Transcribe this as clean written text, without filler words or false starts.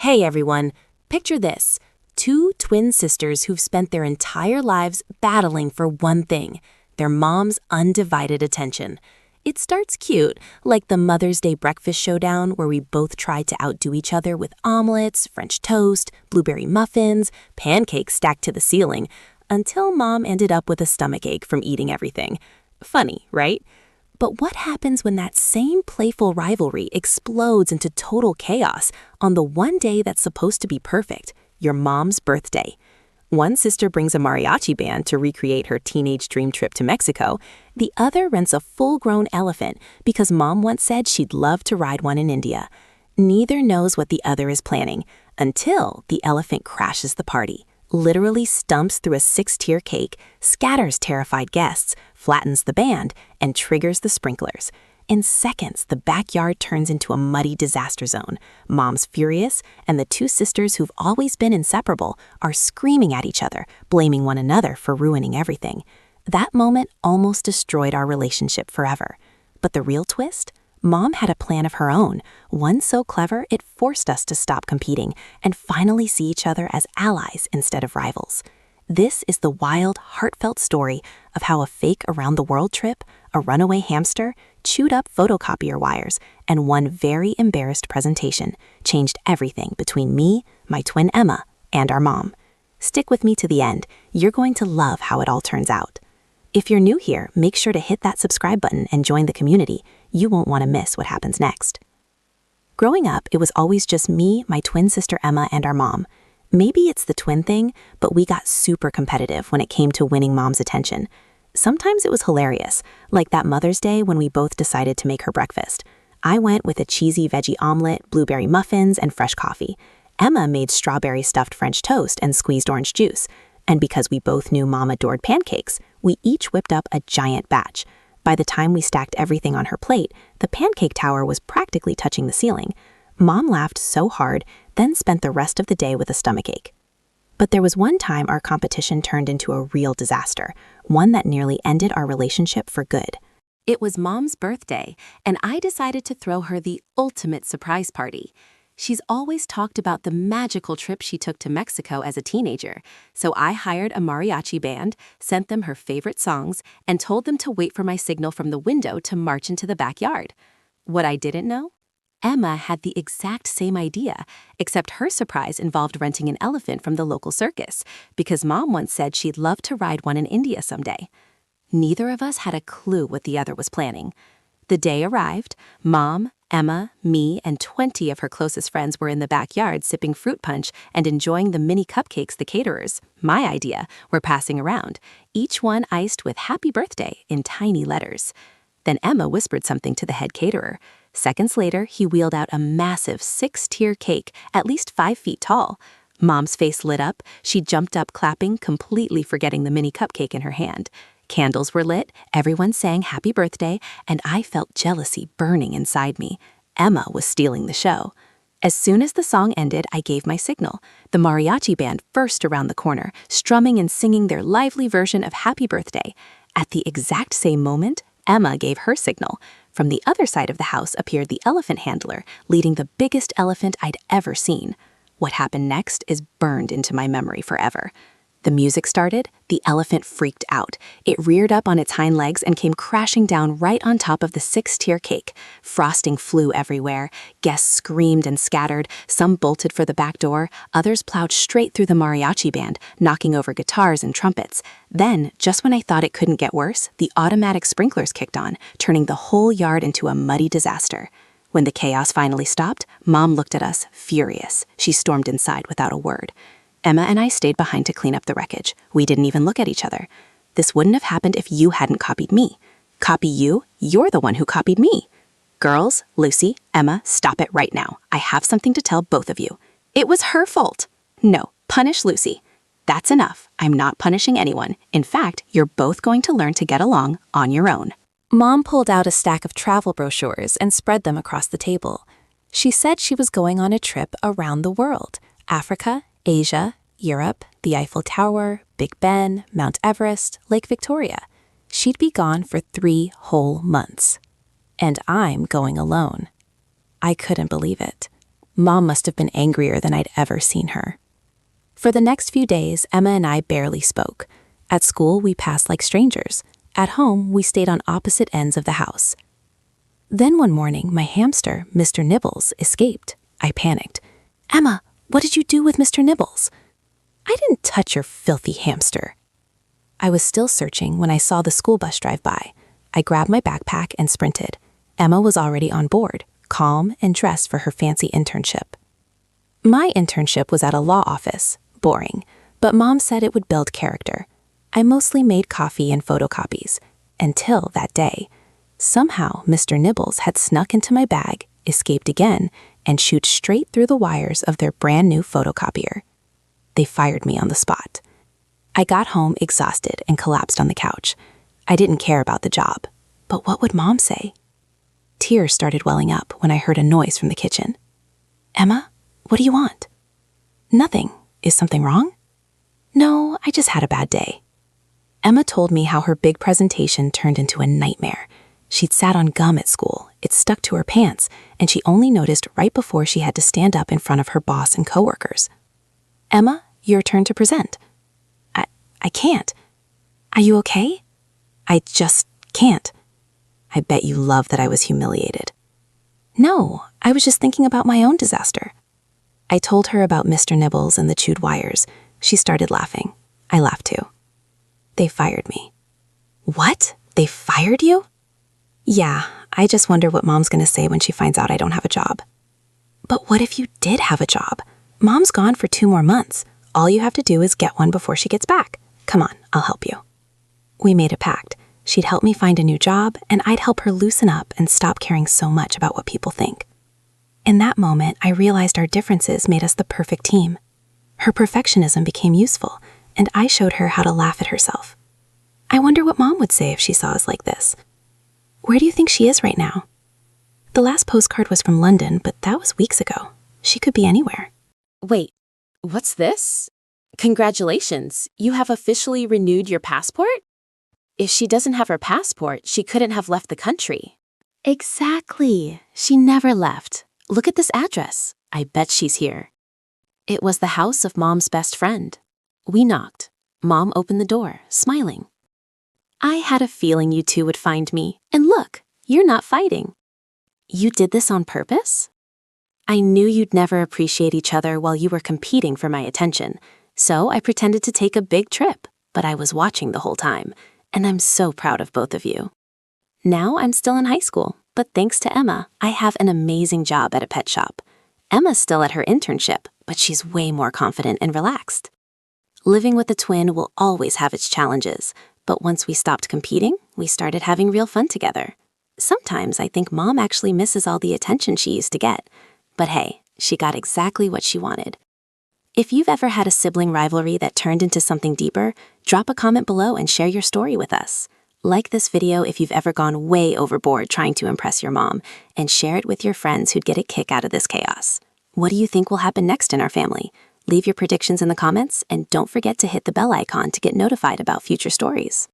Hey everyone, picture this. Two twin sisters who've spent their entire lives battling for one thing, their mom's undivided attention. It starts cute, like the Mother's Day breakfast showdown where we both tried to outdo each other with omelets, French toast, blueberry muffins, pancakes stacked to the ceiling, until Mom ended up with a stomachache from eating everything. Funny, right? But what happens when that same playful rivalry explodes into total chaos on the one day that's supposed to be perfect, your mom's birthday? One sister brings a mariachi band to recreate her teenage dream trip to Mexico. The other rents a full-grown elephant because Mom once said she'd love to ride one in India. Neither knows what the other is planning until the elephant crashes the party, literally stumps through a 6-tier cake, scatters terrified guests, flattens the band, and triggers the sprinklers. In seconds, the backyard turns into a muddy disaster zone. Mom's furious, and the two sisters who've always been inseparable are screaming at each other, blaming one another for ruining everything. That moment almost destroyed our relationship forever. But the real twist? Mom had a plan of her own, one so clever it forced us to stop competing and finally see each other as allies instead of rivals. This is the wild, heartfelt story of how a fake around-the-world trip, a runaway hamster, chewed up photocopier wires, and one very embarrassed presentation changed everything between me, my twin Emma, and our mom. Stick with me to the end. You're going to love how it all turns out. If you're new here, make sure to hit that subscribe button and join the community. You won't want to miss what happens next. Growing up, it was always just me, my twin sister Emma, and our mom. Maybe it's the twin thing, but we got super competitive when it came to winning Mom's attention. Sometimes it was hilarious, like that Mother's Day when we both decided to make her breakfast. I went with a cheesy veggie omelet, blueberry muffins, and fresh coffee. Emma made strawberry stuffed French toast and squeezed orange juice. And because we both knew Mom adored pancakes, we each whipped up a giant batch. By the time we stacked everything on her plate, the pancake tower was practically touching the ceiling. Mom laughed so hard, then spent the rest of the day with a stomachache. But there was one time our competition turned into a real disaster, one that nearly ended our relationship for good. It was Mom's birthday, and I decided to throw her the ultimate surprise party. She's always talked about the magical trip she took to Mexico as a teenager, so I hired a mariachi band, sent them her favorite songs, and told them to wait for my signal from the window to march into the backyard. What I didn't know? Emma had the exact same idea, except her surprise involved renting an elephant from the local circus, because Mom once said she'd love to ride one in India someday. Neither of us had a clue what the other was planning. The day arrived. Mom, Emma, me, and 20 of her closest friends were in the backyard sipping fruit punch and enjoying the mini cupcakes the caterers, my idea, were passing around, each one iced with "Happy Birthday" in tiny letters. Then Emma whispered something to the head caterer. Seconds later, he wheeled out a massive 6-tier cake, at least 5 feet tall. Mom's face lit up. She jumped up clapping, completely forgetting the mini cupcake in her hand. Candles were lit, everyone sang "Happy Birthday," and I felt jealousy burning inside me. Emma was stealing the show. As soon as the song ended, I gave my signal. The mariachi band burst around the corner, strumming and singing their lively version of "Happy Birthday." At the exact same moment, Emma gave her signal. From the other side of the house appeared the elephant handler, leading the biggest elephant I'd ever seen. What happened next is burned into my memory forever. The music started, the elephant freaked out. It reared up on its hind legs and came crashing down right on top of the 6-tier cake. Frosting flew everywhere. Guests screamed and scattered. Some bolted for the back door. Others plowed straight through the mariachi band, knocking over guitars and trumpets. Then, just when I thought it couldn't get worse, the automatic sprinklers kicked on, turning the whole yard into a muddy disaster. When the chaos finally stopped, Mom looked at us, furious. She stormed inside without a word. Emma and I stayed behind to clean up the wreckage. We didn't even look at each other. This wouldn't have happened if you hadn't copied me. Copy you? You're the one who copied me. Girls, Lucy, Emma, stop it right now. I have something to tell both of you. It was her fault. No, punish Lucy. That's enough. I'm not punishing anyone. In fact, you're both going to learn to get along on your own. Mom pulled out a stack of travel brochures and spread them across the table. She said she was going on a trip around the world. Africa, Asia, Europe, the Eiffel Tower, Big Ben, Mount Everest, Lake Victoria. She'd be gone for 3 whole months. And I'm going alone. I couldn't believe it. Mom must have been angrier than I'd ever seen her. For the next few days, Emma and I barely spoke. At school, we passed like strangers. At home, we stayed on opposite ends of the house. Then one morning, my hamster, Mr. Nibbles, escaped. I panicked. "Emma, what did you do with Mr. Nibbles?" "I didn't touch your filthy hamster." I was still searching when I saw the school bus drive by. I grabbed my backpack and sprinted. Emma was already on board, calm and dressed for her fancy internship. My internship was at a law office, boring, but Mom said it would build character. I mostly made coffee and photocopies, until that day. Somehow, Mr. Nibbles had snuck into my bag, escaped again, and shooed straight through the wires of their brand new photocopier. They fired me on the spot. I got home exhausted and collapsed on the couch. I didn't care about the job, but what would Mom say? Tears started welling up when I heard a noise from the kitchen. "Emma, what do you want?" "Nothing. Is something wrong?" "No, I just had a bad day." Emma told me how her big presentation turned into a nightmare. She'd sat on gum at school, it stuck to her pants, and she only noticed right before she had to stand up in front of her boss and coworkers. "Emma, your turn to present." I can't." "Are you okay?" "I just can't." I bet you love that I was humiliated. "No, I was just thinking about my own disaster." I told her about Mr. Nibbles and the chewed wires. She started laughing. I laughed too. They fired me. "What? They fired you?" "Yeah, I just wonder what Mom's gonna say when she finds out I don't have a job." "But what if you did have a job? Mom's gone for 2 more months. All you have to do is get one before she gets back. Come on, I'll help you." We made a pact. She'd help me find a new job, and I'd help her loosen up and stop caring so much about what people think. In that moment, I realized our differences made us the perfect team. Her perfectionism became useful, and I showed her how to laugh at herself. I wonder what Mom would say if she saw us like this. Where do you think she is right now? The last postcard was from London, but that was weeks ago. She could be anywhere. Wait, what's this? Congratulations, you have officially renewed your passport? If she doesn't have her passport, she couldn't have left the country. Exactly. She never left. Look at this address. I bet she's here. It was the house of Mom's best friend. We knocked. Mom opened the door, smiling. I had a feeling you two would find me. And look, you're not fighting. You did this on purpose? I knew you'd never appreciate each other while you were competing for my attention, so I pretended to take a big trip, but I was watching the whole time, and I'm so proud of both of you. Now I'm still in high school, but thanks to Emma, I have an amazing job at a pet shop. Emma's still at her internship, but she's way more confident and relaxed. Living with a twin will always have its challenges, but once we stopped competing, we started having real fun together. Sometimes I think Mom actually misses all the attention she used to get. But hey, she got exactly what she wanted. If you've ever had a sibling rivalry that turned into something deeper, drop a comment below and share your story with us. Like this video if you've ever gone way overboard trying to impress your mom, and share it with your friends who'd get a kick out of this chaos. What do you think will happen next in our family? Leave your predictions in the comments, and don't forget to hit the bell icon to get notified about future stories.